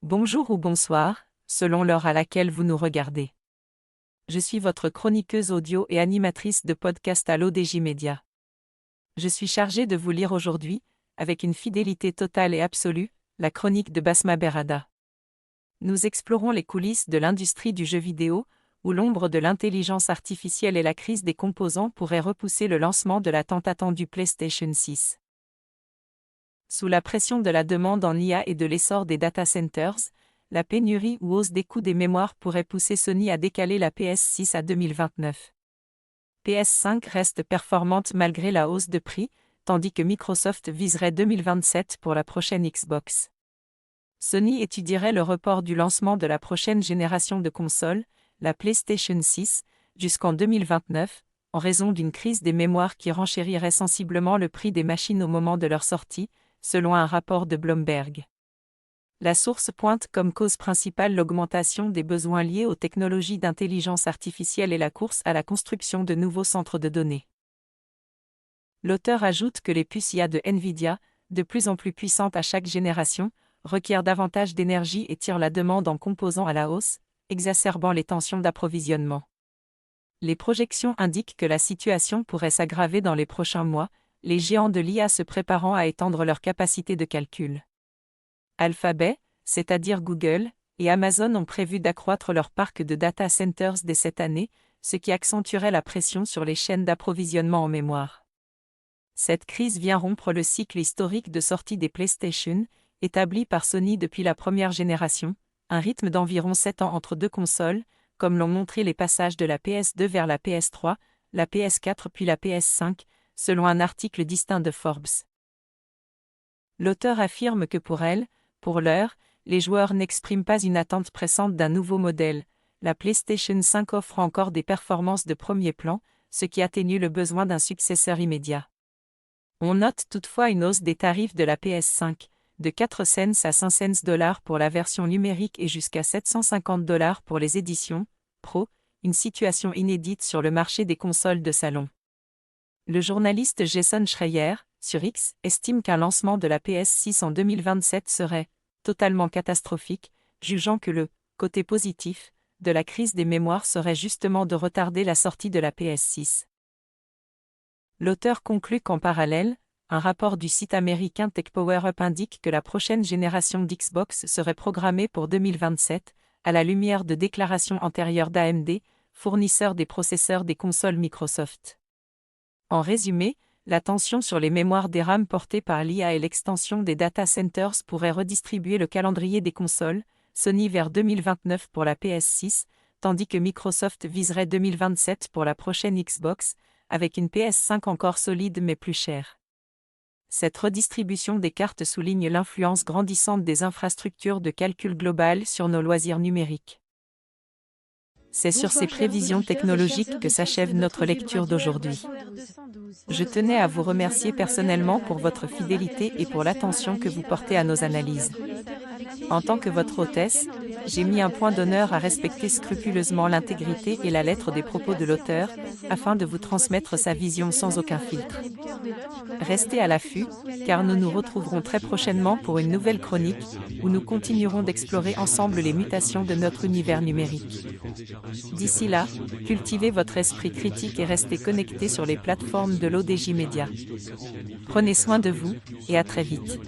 Bonjour ou bonsoir, selon l'heure à laquelle vous nous regardez. Je suis votre chroniqueuse audio et animatrice de podcast à l'ODJ Média. Je suis chargée de vous lire aujourd'hui, avec une fidélité totale et absolue, la chronique de Basma Berrada. Nous explorons les coulisses de l'industrie du jeu vidéo, où l'ombre de l'intelligence artificielle et la crise des composants pourraient repousser le lancement de la tant attendue PlayStation 6. Sous la pression de la demande en IA et de l'essor des data centers, la pénurie ou hausse des coûts des mémoires pourrait pousser Sony à décaler la PS6 à 2029. PS5 reste performante malgré la hausse de prix, tandis que Microsoft viserait 2027 pour la prochaine Xbox. Sony étudierait le report du lancement de la prochaine génération de consoles, la PlayStation 6, jusqu'en 2029, en raison d'une crise des mémoires qui renchérirait sensiblement le prix des machines au moment de leur sortie, selon un rapport de Bloomberg. La source pointe comme cause principale l'augmentation des besoins liés aux technologies d'intelligence artificielle et la course à la construction de nouveaux centres de données. L'auteur ajoute que les puces IA de Nvidia, de plus en plus puissantes à chaque génération, requièrent davantage d'énergie et tirent la demande en composants à la hausse, exacerbant les tensions d'approvisionnement. Les projections indiquent que la situation pourrait s'aggraver dans les prochains mois, les géants de l'IA se préparant à étendre leur capacité de calcul. Alphabet, c'est-à-dire Google, et Amazon ont prévu d'accroître leur parc de data centers dès cette année, ce qui accentuerait la pression sur les chaînes d'approvisionnement en mémoire. Cette crise vient rompre le cycle historique de sortie des PlayStation, établi par Sony depuis la première génération, un rythme d'environ 7 ans entre deux consoles, comme l'ont montré les passages de la PS2 vers la PS3, la PS4 puis la PS5, selon un article distinct de Forbes. L'auteur affirme que pour elle, pour l'heure, les joueurs n'expriment pas une attente pressante d'un nouveau modèle. La PlayStation 5 offre encore des performances de premier plan, ce qui atténue le besoin d'un successeur immédiat. On note toutefois une hausse des tarifs de la PS5, de 4 cents à 5 cents pour la version numérique et jusqu'à 750 $ pour les éditions Pro, une situation inédite sur le marché des consoles de salon. Le journaliste Jason Schreier, sur X, estime qu'un lancement de la PS6 en 2027 serait totalement catastrophique, jugeant que le côté positif de la crise des mémoires serait justement de retarder la sortie de la PS6. L'auteur conclut qu'en parallèle, un rapport du site américain TechPowerUp indique que la prochaine génération d'Xbox serait programmée pour 2027, à la lumière de déclarations antérieures d'AMD, fournisseur des processeurs des consoles Microsoft. En résumé, la tension sur les mémoires DRAM portée par l'IA et l'extension des data centers pourrait redistribuer le calendrier des consoles, Sony vers 2029 pour la PS6, tandis que Microsoft viserait 2027 pour la prochaine Xbox, avec une PS5 encore solide mais plus chère. Cette redistribution des cartes souligne l'influence grandissante des infrastructures de calcul global sur nos loisirs numériques. C'est sur ces prévisions technologiques que s'achève notre lecture d'aujourd'hui. Je tenais à vous remercier personnellement pour votre fidélité et pour l'attention que vous portez à nos analyses. En tant que votre hôtesse, j'ai mis un point d'honneur à respecter scrupuleusement l'intégrité et la lettre des propos de l'auteur, afin de vous transmettre sa vision sans aucun filtre. Restez à l'affût, car nous nous retrouverons très prochainement pour une nouvelle chronique, où nous continuerons d'explorer ensemble les mutations de notre univers numérique. D'ici là, cultivez votre esprit critique et restez connectés sur les plateformes de l'ODJ Média. Prenez soin de vous, et à très vite.